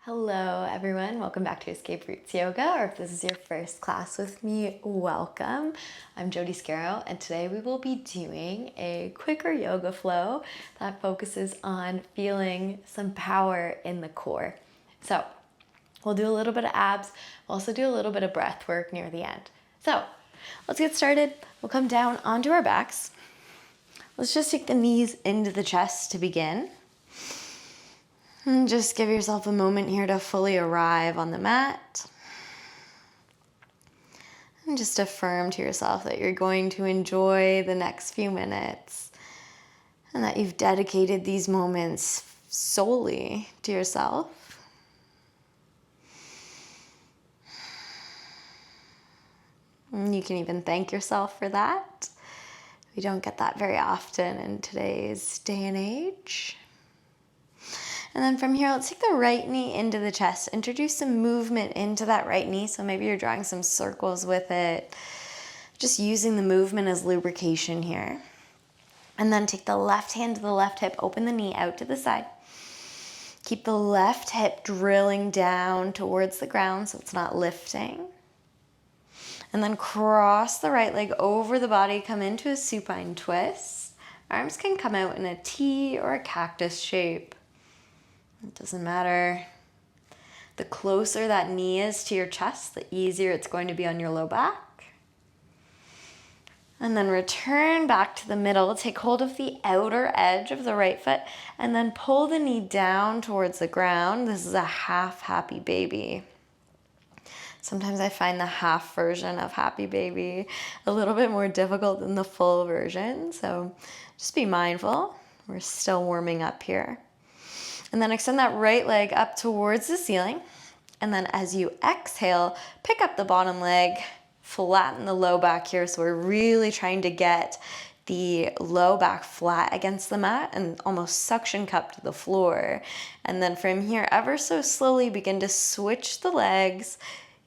Hello everyone, welcome back to Escape Roots Yoga, or if this is your first class with me, welcome. I'm Jody Scarrow, and today we will be doing a quicker yoga flow that focuses on feeling some power in the core. So we'll do a little bit of abs, we'll also do a little bit of breath work near the end. So let's get started. We'll come down onto our backs. Let's just take the knees into the chest to begin. And just give yourself a moment here to fully arrive on the mat. And just affirm to yourself that you're going to enjoy the next few minutes and that you've dedicated these moments solely to yourself. And you can even thank yourself for that. We don't get that very often in today's day and age. And then from here, let's take the right knee into the chest. Introduce some movement into that right knee. So maybe you're drawing some circles with it. Just using the movement as lubrication here. And then take the left hand to the left hip. Open the knee out to the side. Keep the left hip drilling down towards the ground so it's not lifting. And then cross the right leg over the body. Come into a supine twist. Arms can come out in a T or a cactus shape. It doesn't matter. The closer that knee is to your chest, the easier it's going to be on your low back. And then return back to the middle. Take hold of the outer edge of the right foot and then pull the knee down towards the ground. This is a half happy baby. Sometimes I find the half version of happy baby a little bit more difficult than the full version. So just be mindful. We're still warming up here. And then extend that right leg up towards the ceiling. And then as you exhale, pick up the bottom leg, flatten the low back here. So we're really trying to get the low back flat against the mat and almost suction cup to the floor. And then from here, ever so slowly begin to switch the legs,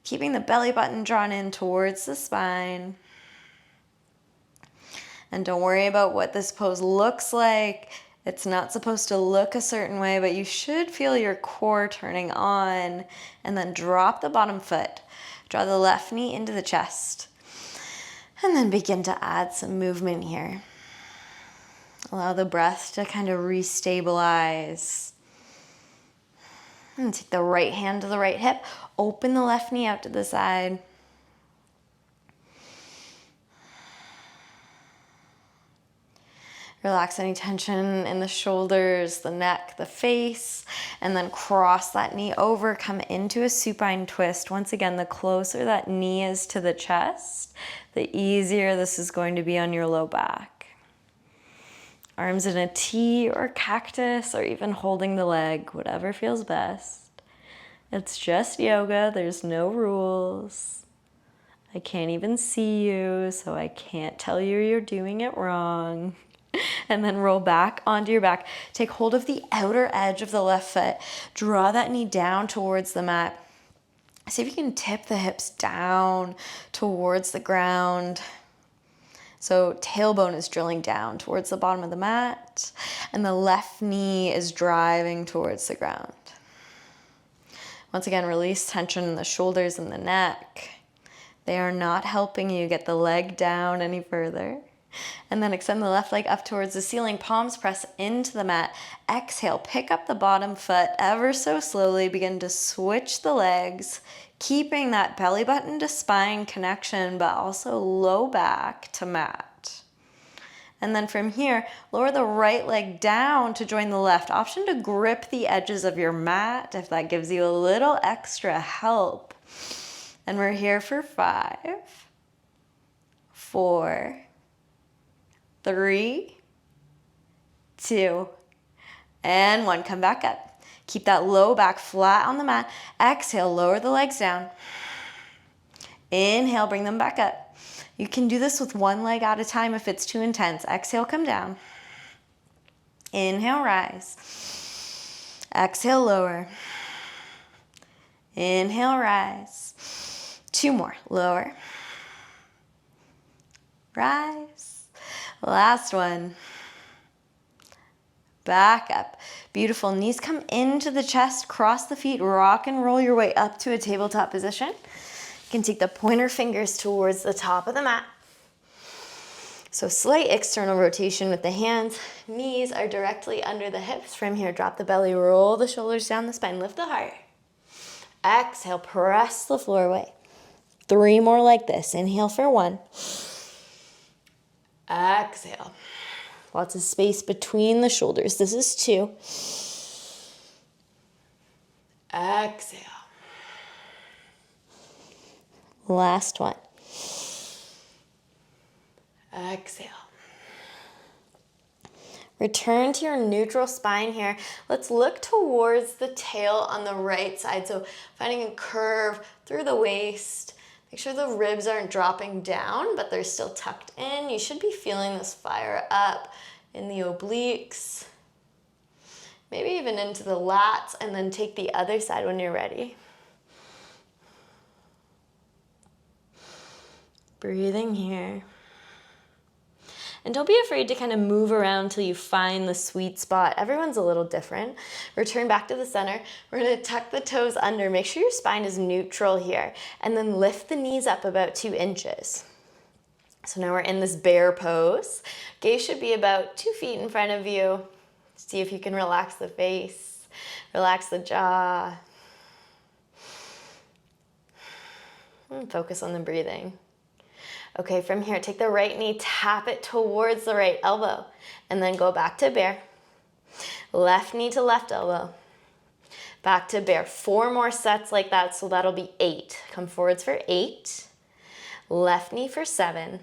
keeping the belly button drawn in towards the spine. And don't worry about what this pose looks like. It's not supposed to look a certain way, but you should feel your core turning on. And then drop the bottom foot. Draw the left knee into the chest. And then begin to add some movement here. Allow the breath to kind of restabilize. And take the right hand to the right hip. Open the left knee out to the side. Relax any tension in the shoulders, the neck, the face, and then cross that knee over, come into a supine twist. Once again, the closer that knee is to the chest, the easier this is going to be on your low back. Arms in a T or cactus, or even holding the leg, whatever feels best. It's just yoga, there's no rules. I can't even see you, so I can't tell you you're doing it wrong. And then roll back onto your back. Take hold of the outer edge of the left foot. Draw that knee down towards the mat. See if you can tip the hips down towards the ground. So tailbone is drilling down towards the bottom of the mat. And the left knee is driving towards the ground. Once again, release tension in the shoulders and the neck. They are not helping you get the leg down any further. And then extend the left leg up towards the ceiling. Palms press into the mat. Exhale, pick up the bottom foot ever so slowly. Begin to switch the legs, keeping that belly button to spine connection, but also low back to mat. And then from here, lower the right leg down to join the left. Option to grip the edges of your mat if that gives you a little extra help. And we're here for 5, 4, 3, 2, and 1. Come back up. Keep that low back flat on the mat. Exhale, lower the legs down. Inhale, bring them back up. You can do this with one leg at a time if it's too intense. Exhale, come down. Inhale, rise. Exhale, lower. Inhale, rise. 2 more. Lower. Rise. Last one. back up. Beautiful. Knees come into the chest, cross the feet, rock and roll your way up to a tabletop position. You can take the pointer fingers towards the top of the mat. So slight external rotation with the hands. Knees are directly under the hips. From here, drop the belly, roll the shoulders down the spine, lift the heart. Exhale, press the floor away. 3 more like this. Inhale for 1. Exhale. Lots of space between the shoulders. This is 2. Exhale. Last one. Exhale. Return to your neutral spine here. Let's look towards the tail on the right side. So finding a curve through the waist. Make sure the ribs aren't dropping down, but they're still tucked in. You should be feeling this fire up in the obliques. Maybe even into the lats, and then take the other side when you're ready. Breathing here. And don't be afraid to kind of move around till you find the sweet spot. Everyone's a little different. Return back to the center. We're going to tuck the toes under. Make sure your spine is neutral here. And then lift the knees up about 2 inches. So now we're in this bear pose. Gaze should be about 2 feet in front of you. See if you can relax the face, relax the jaw. And focus on the breathing. Okay, from here, take the right knee, tap it towards the right elbow, and then go back to bear. Left knee to left elbow. Back to bear. 4 more sets like that, so that'll be 8. Come forwards for 8. Left knee for 7.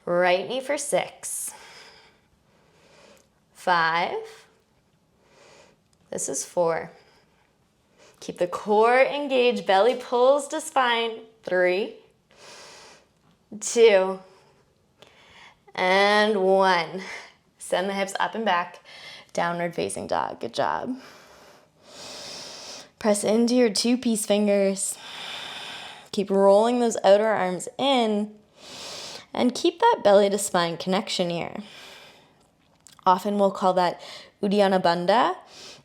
Right knee for 6. 5. This is 4. Keep the core engaged, belly pulls to spine. 3. 2, and 1. Send the hips up and back. Downward facing dog. Good job. Press into your 2 peace fingers. Keep rolling those outer arms in. And keep that belly to spine connection here. Often we'll call that Uddiyana Bandha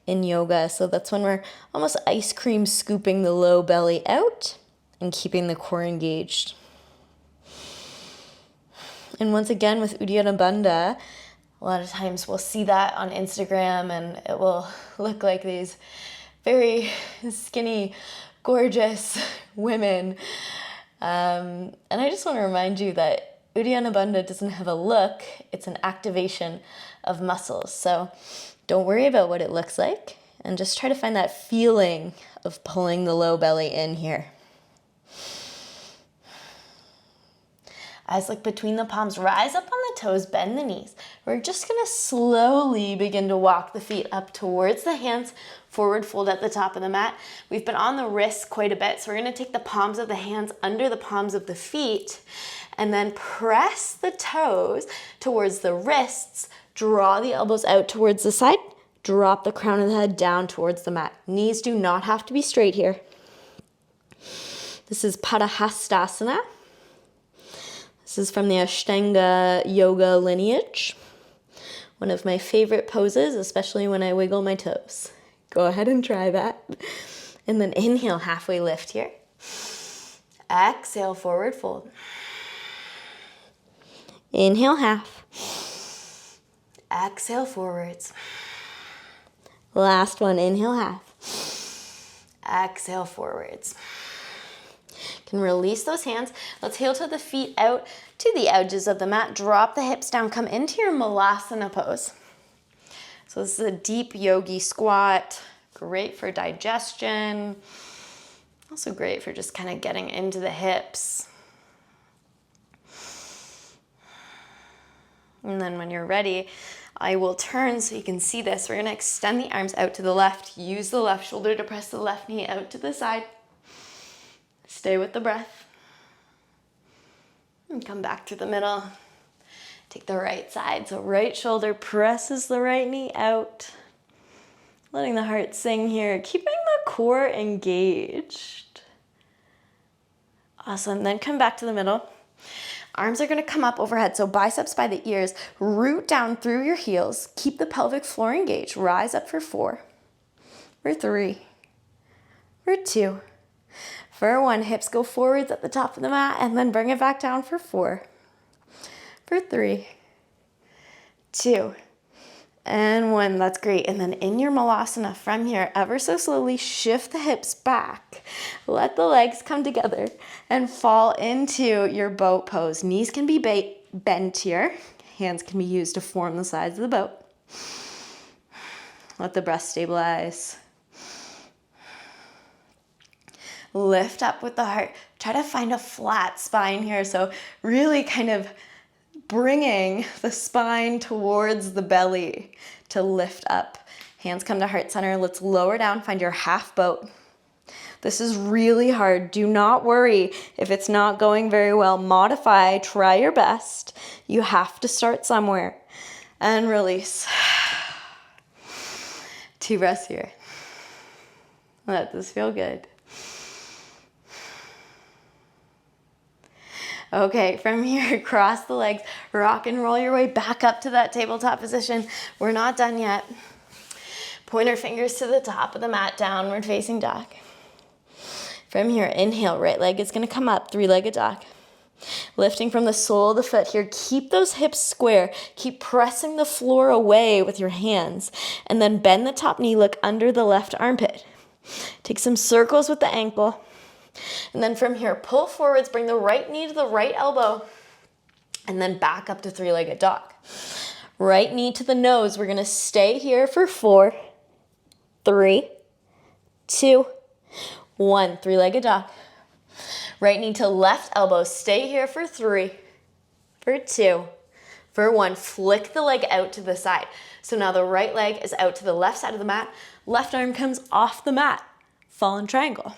in yoga. So that's when we're almost ice cream scooping the low belly out and keeping the core engaged. And once again, with Uddiyana Bandha, a lot of times we'll see that on Instagram and it will look like these very skinny, gorgeous women. And I just want to remind you that Uddiyana Bandha doesn't have a look, it's an activation of muscles. So don't worry about what it looks like and just try to find that feeling of pulling the low belly in here. Eyes look between the palms, rise up on the toes, bend the knees. We're just gonna slowly begin to walk the feet up towards the hands, forward fold at the top of the mat. We've been on the wrists quite a bit, so we're gonna take the palms of the hands under the palms of the feet and then press the toes towards the wrists, draw the elbows out towards the side, drop the crown of the head down towards the mat. Knees do not have to be straight here. This is Padahastasana. This is from the Ashtanga yoga lineage. One of my favorite poses, especially when I wiggle my toes. Go ahead and try that. And then inhale, halfway lift here. Exhale, forward fold. Inhale, half. Exhale, forwards. Last one, inhale, half. Exhale, forwards. Can release those hands. Let's heel to the feet out to the edges of the mat. Drop the hips down. Come into your Molassener Pose. So this is a deep yogi squat. Great for digestion. Also great for just kind of getting into the hips. And then when you're ready, I will turn so you can see this. We're going to extend the arms out to the left. Use the left shoulder to press the left knee out to the side. Stay with the breath. And come back to the middle. Take the right side. So right shoulder presses the right knee out. Letting the heart sing here. Keeping the core engaged. Awesome. Then come back to the middle. Arms are gonna come up overhead, so biceps by the ears, root down through your heels, keep the pelvic floor engaged, rise up for 4, for 3, for 2, for 1, hips go forwards at the top of the mat, and then bring it back down for 4, for 3, 2, and 1. That's great. And then in your Molasana from here, ever so slowly shift the hips back. Let the legs come together and fall into your boat pose. Knees can be bent here. Hands can be used to form the sides of the boat. Let the breath stabilize. Lift up with the heart. Try to find a flat spine here. So really kind of bringing the spine towards the belly to lift up. Hands come to heart center. Let's lower down. Find your half boat. This is really hard. Do not worry if it's not going very well. Modify. Try your best. You have to start somewhere. And release. 2 breaths here. Let this feel good. Okay, from here, cross the legs, rock and roll your way back up to that tabletop position. We're not done yet. Point our fingers to the top of the mat, downward facing dog. From here, inhale, right leg is gonna come up, 3-legged dog. Lifting from the sole of the foot here, keep those hips square. Keep pressing the floor away with your hands. And then bend the top knee, look under the left armpit. Take some circles with the ankle. And then from here, pull forwards, bring the right knee to the right elbow, and then back up to 3-legged dog. Right knee to the nose. We're gonna stay here for 4, 3, 2, 1. 3-legged dog. Right knee to left elbow. Stay here for 3, for 2, for 1. Flick the leg out to the side. So now the right leg is out to the left side of the mat. Left arm comes off the mat. Fallen triangle.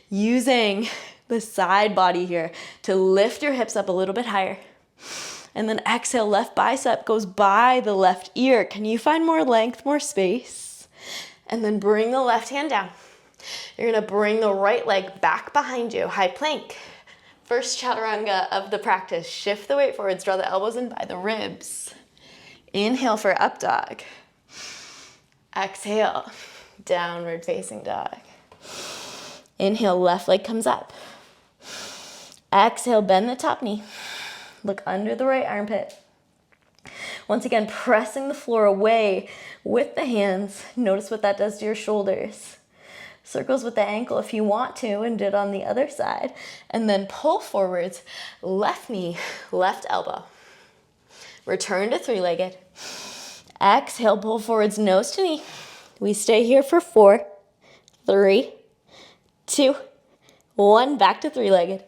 Using the side body here to lift your hips up a little bit higher. And then exhale, left bicep goes by the left ear. Can you find more length, more space? And then bring the left hand down. You're gonna bring the right leg back behind you, high plank. First chaturanga of the practice. Shift the weight forwards, draw the elbows in by the ribs. Inhale for up dog. Exhale, downward facing dog. Inhale, left leg comes up. Exhale, bend the top knee. Look under the right armpit. Once again, pressing the floor away with the hands. Notice what that does to your shoulders. Circles with the ankle if you want to, and do it on the other side. And then pull forwards, left knee, left elbow. Return to 3-legged. Exhale, pull forwards, nose to knee. We stay here for 4, 3, 2, 1, back to 3-legged.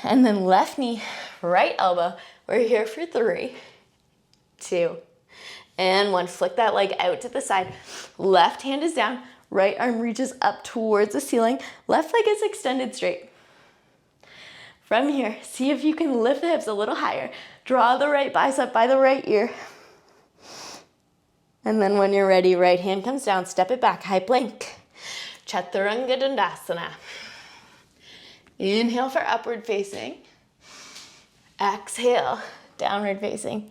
And then left knee, right elbow. We're here for 3, 2, and 1. Flick that leg out to the side. Left hand is down, right arm reaches up towards the ceiling. Left leg is extended straight. From here, see if you can lift the hips a little higher. Draw the right bicep by the right ear. And then when you're ready, right hand comes down, step it back, high plank. Chaturanga Dandasana. Inhale for upward facing. Exhale, downward facing.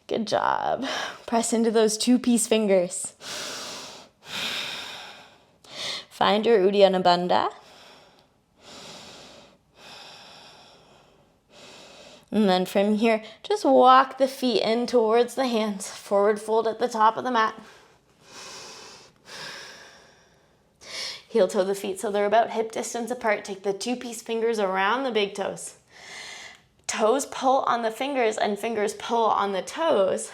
Good job. Press into those 2-piece fingers. Find your Uddiyana Bandha. And then from here, just walk the feet in towards the hands. Forward fold at the top of the mat. Heel toe the feet so they're about hip distance apart. Take the 2-piece fingers around the big toes. Toes pull on the fingers and fingers pull on the toes.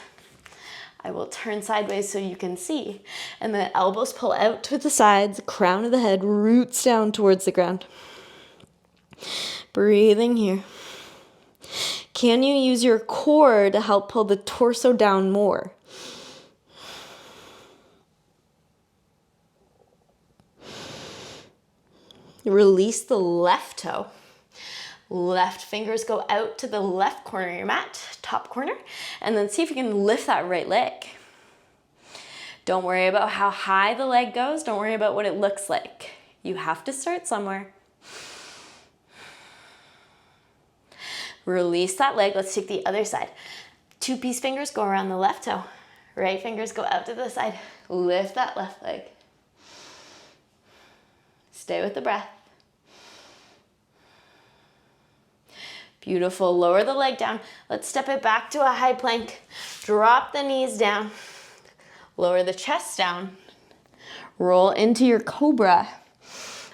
I will turn sideways so you can see. And the elbows pull out to the sides, crown of the head roots down towards the ground. Breathing here. Can you use your core to help pull the torso down more? Release the left toe. Left fingers go out to the left corner of your mat, top corner, and then see if you can lift that right leg. Don't worry about how high the leg goes. Don't worry about what it looks like. You have to start somewhere. Release that leg. Let's take the other side. 2 peace fingers go around the left toe. Right fingers go out to the side. Lift that left leg. Stay with the breath. Beautiful. Lower the leg down. Let's step it back to a high plank. Drop the knees down. Lower the chest down. Roll into your cobra.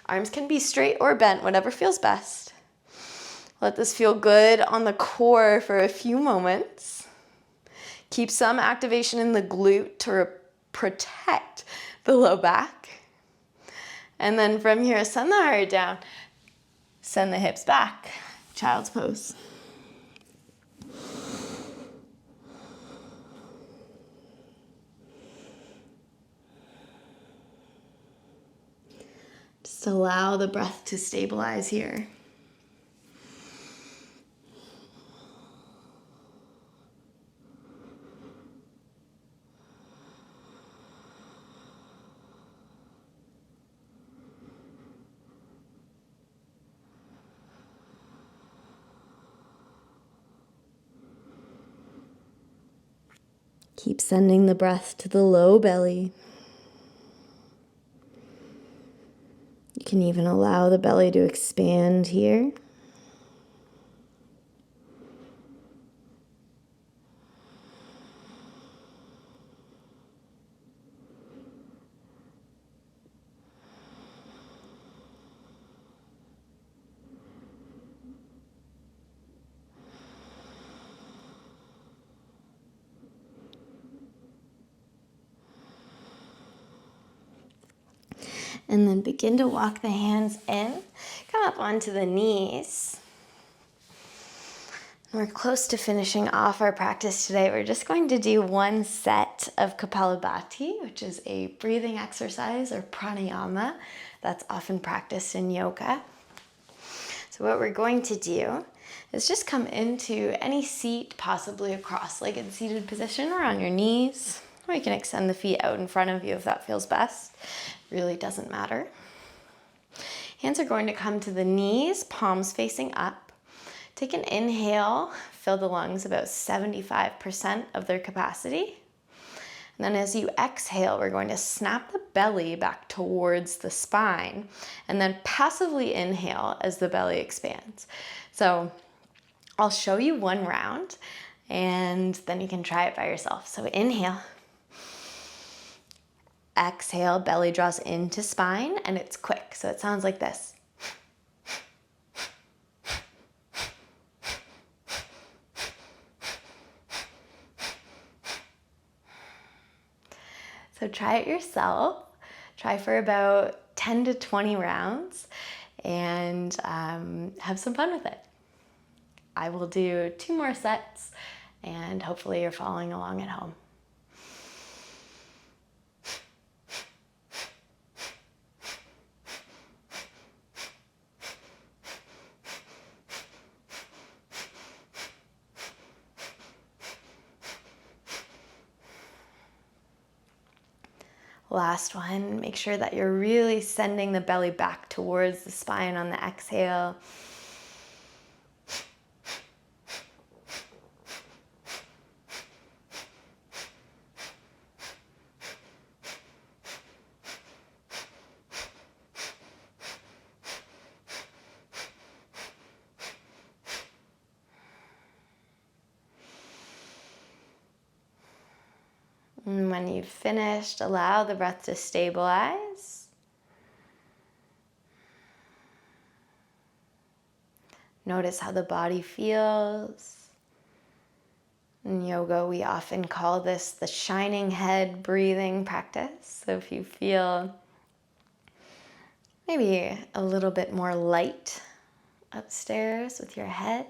Arms can be straight or bent, whatever feels best. Let this feel good on the core for a few moments. Keep some activation in the glute to protect the low back. And then from here, send the heart down. Send the hips back. Child's pose. Just allow the breath to stabilize here. Keep sending the breath to the low belly. You can even allow the belly to expand here. And then begin to walk the hands in. Come up onto the knees. We're close to finishing off our practice today. We're just going to do one set of Kapalbhati, which is a breathing exercise, or pranayama, that's often practiced in yoga. So what we're going to do is just come into any seat, possibly a cross-legged seated position or on your knees. Or you can extend the feet out in front of you if that feels best. Really doesn't matter. Hands are going to come to the knees, palms facing up. Take an inhale, fill the lungs about 75% of their capacity. And then as you exhale, we're going to snap the belly back towards the spine and then passively inhale as the belly expands. So I'll show you one round and then you can try it by yourself. So inhale. Exhale, belly draws into spine, and it's quick. So it sounds like this. So try it yourself. Try for about 10 to 20 rounds and have some fun with it. I will do 2 more sets and hopefully you're following along at home. Last one, make sure that you're really sending the belly back towards the spine on the exhale. And when you've finished, allow the breath to stabilize. Notice how the body feels. In yoga, we often call this the shining head breathing practice. So if you feel maybe a little bit more light upstairs with your head,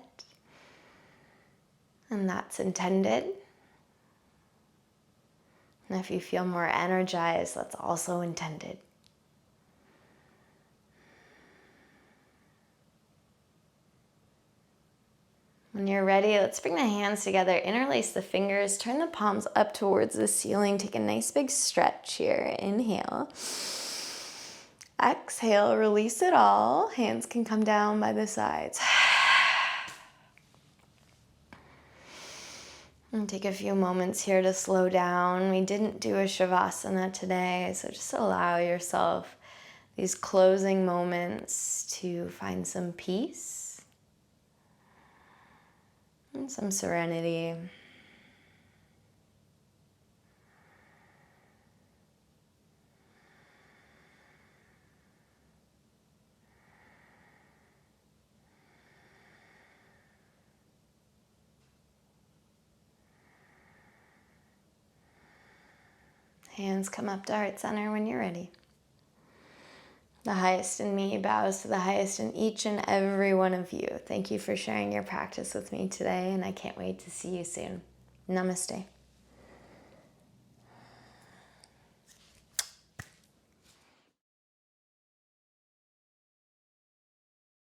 and that's intended. And if you feel more energized, that's also intended. When you're ready, let's bring the hands together, interlace the fingers, turn the palms up towards the ceiling, take a nice big stretch here. Inhale. Exhale, release it all. Hands can come down by the sides. And take a few moments here to slow down. We didn't do a Shavasana today, so just allow yourself these closing moments to find some peace and some serenity. Hands come up to heart center when you're ready. The highest in me bows to the highest in each and every one of you. Thank you for sharing your practice with me today, and I can't wait to see you soon. Namaste.